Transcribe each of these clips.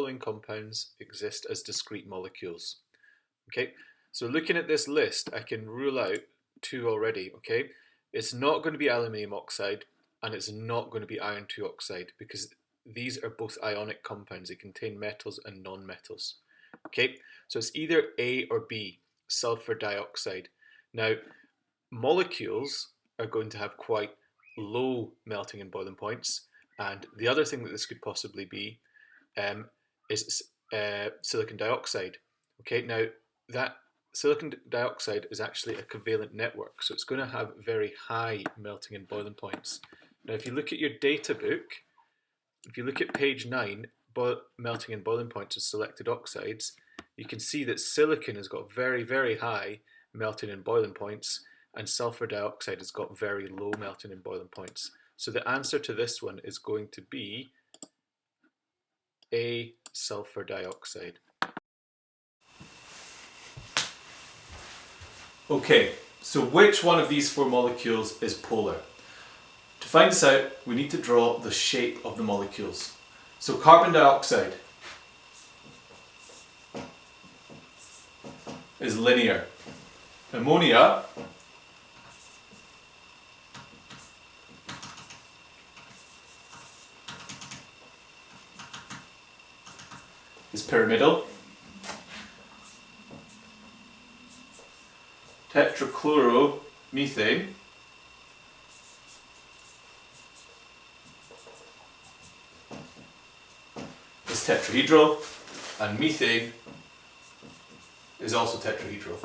following compounds exist as discrete molecules? Okay, so looking at this list, I can rule out two already, okay? It's not going to be aluminium oxide and it's not going to be iron 2 oxide because these are both ionic compounds. They contain metals and non-metals. Okay, so it's either A or B, sulfur dioxide. Now, molecules are going to have quite low melting and boiling points, and the other thing that this could possibly be is silicon dioxide. Okay, now that silicon dioxide is actually a covalent network, so it's going to have very high melting and boiling points. Now, if you look at your data book, if you look at page 9, melting and boiling points of selected oxides, you can see that silicon has got very, very high melting and boiling points, and sulfur dioxide has got very low melting and boiling points. So the answer to this one is going to be A, sulfur dioxide. Okay, so which one of these four molecules is polar? To find this out, we need to draw the shape of the molecules. So carbon dioxide is linear. Ammonia is pyramidal. Tetrachloromethane is tetrahedral, and methane is also tetrahedral.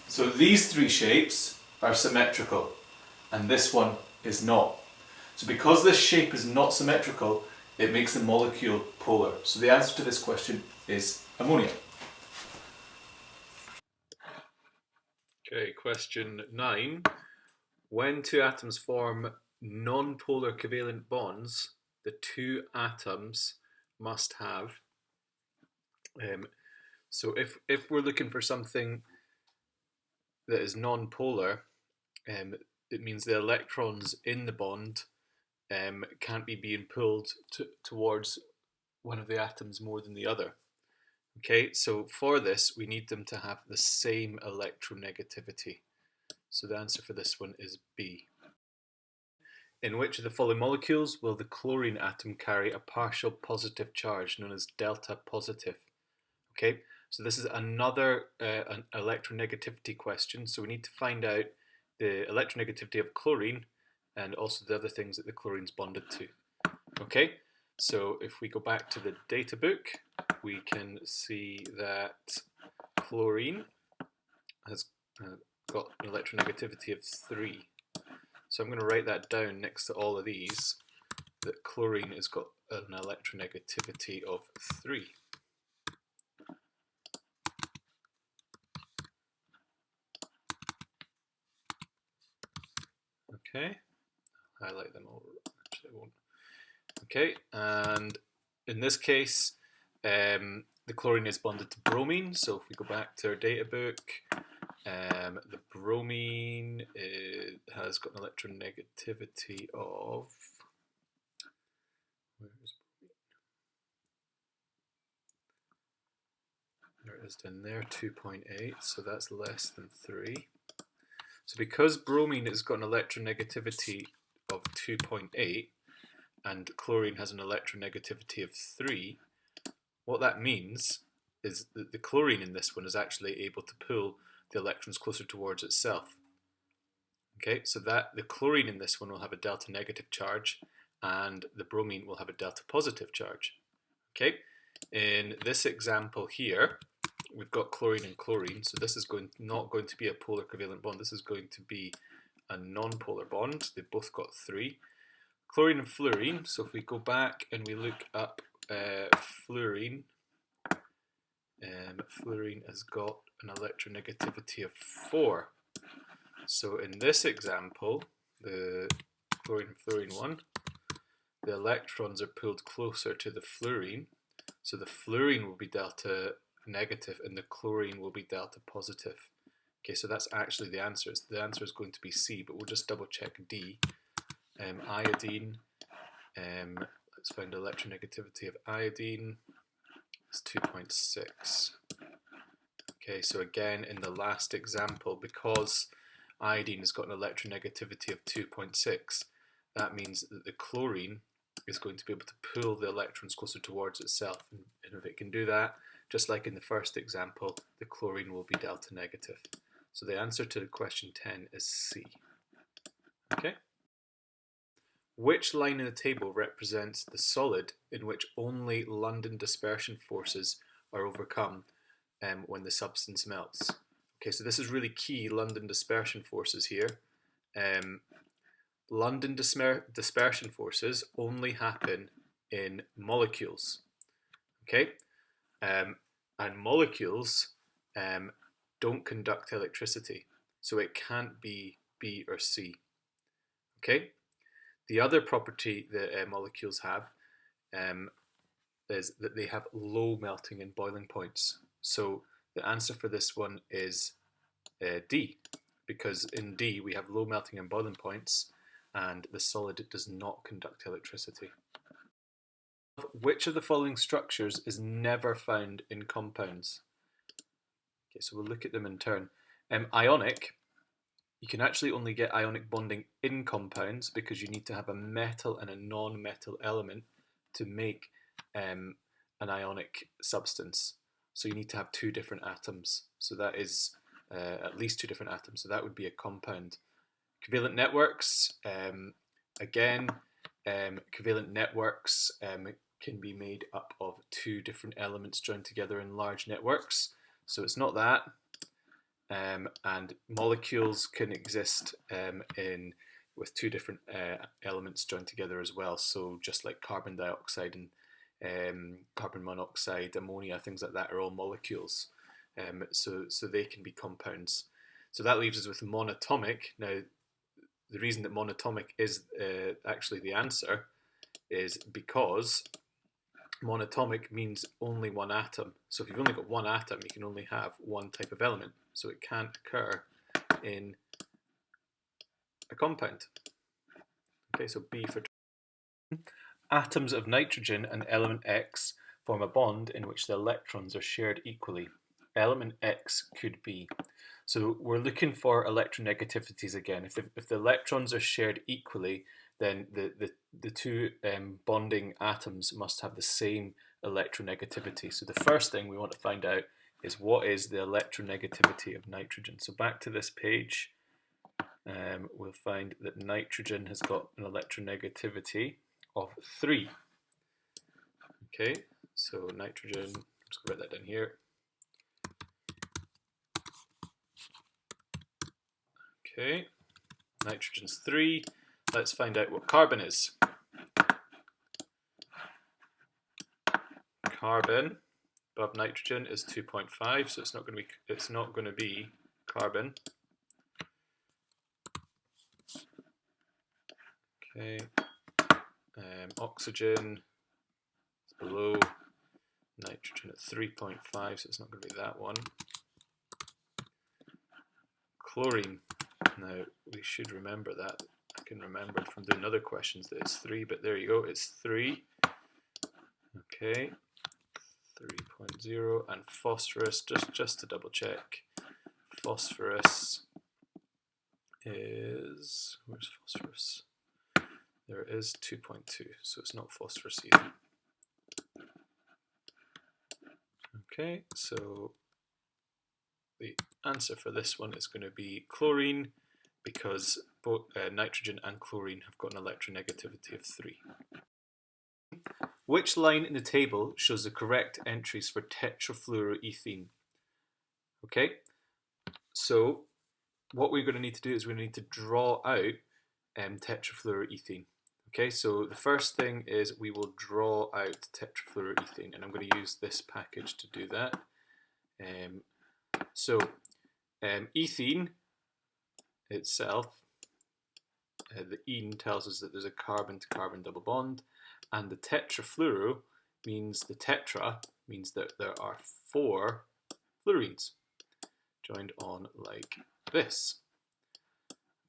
So these three shapes are symmetrical, and this one is not. So because this shape is not symmetrical, it makes the molecule polar. So the answer to this question is ammonia. Okay, question 9. When two atoms form non-polar covalent bonds, the two atoms must have, so if we're looking for something that is non-polar, it means the electrons in the bond can't be being pulled towards one of the atoms more than the other. Okay, so for this we need them to have the same electronegativity. So the answer for this one is B. In which of the following molecules will the chlorine atom carry a partial positive charge known as delta positive? Okay, so this is another an electronegativity question. So we need to find out the electronegativity of chlorine and also the other things that the chlorine's bonded to. Okay, so if we go back to the data book, we can see that chlorine has got an electronegativity of 3. So I'm going to write that down next to all of these, that chlorine has got an electronegativity of 3. Okay, highlight them all. Actually, I won't. Okay, and in this case, the chlorine is bonded to bromine. So if we go back to our data book, the bromine has got an electronegativity of, where is bromine? There it is down there, 2.8, so that's less than 3. So because bromine has got an electronegativity of 2.8 and chlorine has an electronegativity of 3, what that means is that the chlorine in this one is actually able to pull the electrons closer towards itself. Okay, so that the chlorine in this one will have a delta negative charge and the bromine will have a delta positive charge. Okay, in this example here, we've got chlorine and chlorine, so this is not going to be a polar covalent bond, this is going to be a non-polar bond. They've both got 3. Chlorine and fluorine, so if we go back and we look up fluorine, fluorine has got an electronegativity of 4. So in this example, the chlorine and fluorine one, the electrons are pulled closer to the fluorine, so the fluorine will be delta negative and the chlorine will be delta positive. Okay, so that's actually the answer. The answer is going to be C, but we'll just double check D. iodine, let's find electronegativity of iodine, it's 2.6. Okay, so again, in the last example, because iodine has got an electronegativity of 2.6, that means that the chlorine is going to be able to pull the electrons closer towards itself. And if it can do that, just like in the first example, the chlorine will be delta negative. So the answer to question 10 is C. Okay. Which line in the table represents the solid in which only London dispersion forces are overcome when the substance melts? Okay, so this is really key, London dispersion forces here. London dispersion forces only happen in molecules. Okay, and molecules don't conduct electricity, so it can't be B or C. Okay. The other property that molecules have is that they have low melting and boiling points. So the answer for this one is D, because in D we have low melting and boiling points, and the solid does not conduct electricity. Which of the following structures is never found in compounds? Okay, so we'll look at them in turn. Ionic. You can actually only get ionic bonding in compounds because you need to have a metal and a non-metal element to make an ionic substance. So you need to have two different atoms. So that is at least two different atoms. So that would be a compound. Covalent networks, again, covalent networks can be made up of two different elements joined together in large networks. So it's not that. And molecules can exist with two different elements joined together as well. So just like carbon dioxide and carbon monoxide, ammonia, things like that are all molecules. So they can be compounds. So that leaves us with monatomic. Now, the reason that monatomic is actually the answer is because monatomic means only one atom. So if you've only got one atom, you can only have one type of element. So it can't occur in a compound. Okay, so B for atoms of nitrogen and element X form a bond in which the electrons are shared equally. Element X could be. So we're looking for electronegativities again. If the electrons are shared equally, then the two bonding atoms must have the same electronegativity. So the first thing we want to find out is what is the electronegativity of nitrogen. So back to this page, we'll find that nitrogen has got an electronegativity of 3. Okay, so nitrogen, I'm just going to write that down here. Okay, nitrogen's 3. Let's find out what carbon is. Carbon above nitrogen is 2.5, so it's not going to be carbon. Okay, oxygen is below nitrogen at 3.5, so it's not going to be that one. Chlorine. Now we should remember that. I can remember from doing other questions that it's 3, but there you go, it's 3. Okay. 3.0, and phosphorus, just to double check, phosphorus is, where's phosphorus? There it is, 2.2, so it's not phosphorus either. Okay, so the answer for this one is going to be chlorine, because both nitrogen and chlorine have got an electronegativity of 3. Which line in the table shows the correct entries for tetrafluoroethene? Okay, so what we're going to need to do is we need to draw out tetrafluoroethene. Okay, so the first thing is we will draw out tetrafluoroethene, and I'm going to use this package to do that. Ethene itself, the ene tells us that there's a carbon-to-carbon double bond, and the tetrafluoro means the tetra means that there are 4 fluorines joined on like this.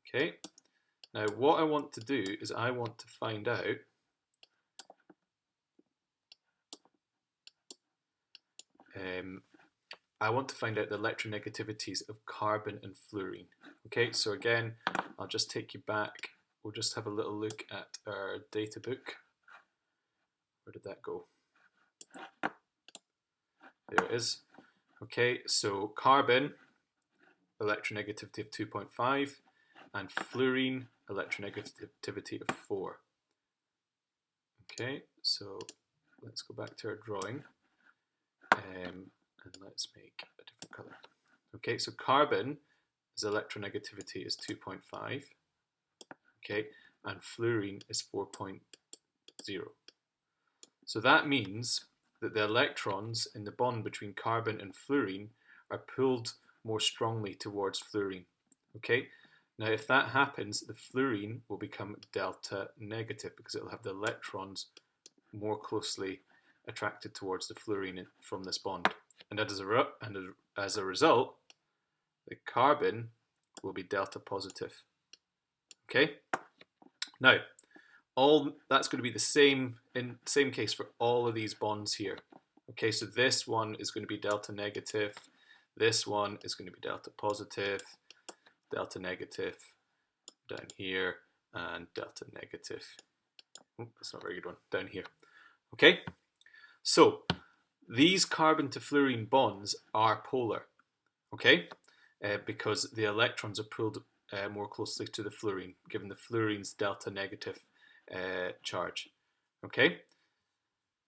Okay, Now what I want to do is I want to find out the electronegativities of carbon and fluorine. Okay, so again, I'll just take you back. We'll just have a little look at our data book. Where did that go? There it is. Okay, so carbon, electronegativity of 2.5, and fluorine, electronegativity of 4. Okay, so let's go back to our drawing, and let's make a different colour. Okay, so carbon, its electronegativity is 2.5, okay, and fluorine is 4.0. So that means that the electrons in the bond between carbon and fluorine are pulled more strongly towards fluorine. Okay, now if that happens, the fluorine will become delta negative because it will have the electrons more closely attracted towards the fluorine from this bond. And as a result, the carbon will be delta positive. Okay, now that's going to be the same case for all of these bonds here. Okay, so this one is going to be delta negative, this one is going to be delta positive, delta negative down here, and delta negative. That's not a very good one, down here. Okay, so these carbon to fluorine bonds are polar, okay, because the electrons are pulled more closely to the fluorine, given the fluorine's delta negative charge. Okay,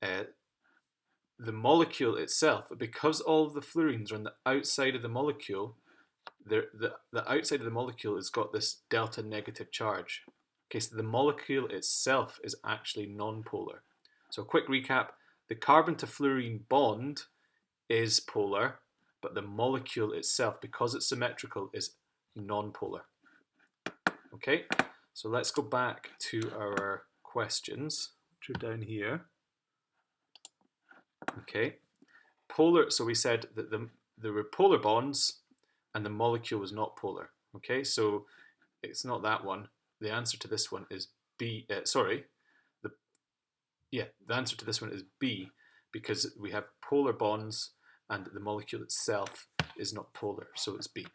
the molecule itself, because all of the fluorines are on the outside of the molecule, the outside of the molecule has got this delta negative charge. Okay, so the molecule itself is actually non-polar. So a quick recap, the carbon to fluorine bond is polar, but the molecule itself, because it's symmetrical, is non-polar. Okay, so let's go back to our questions, which are down here. Okay, polar, so we said that there were polar bonds and the molecule was not polar. Okay, so it's not that one. The answer to this one is B. The answer to this one is B, because we have polar bonds and the molecule itself is not polar, so it's B.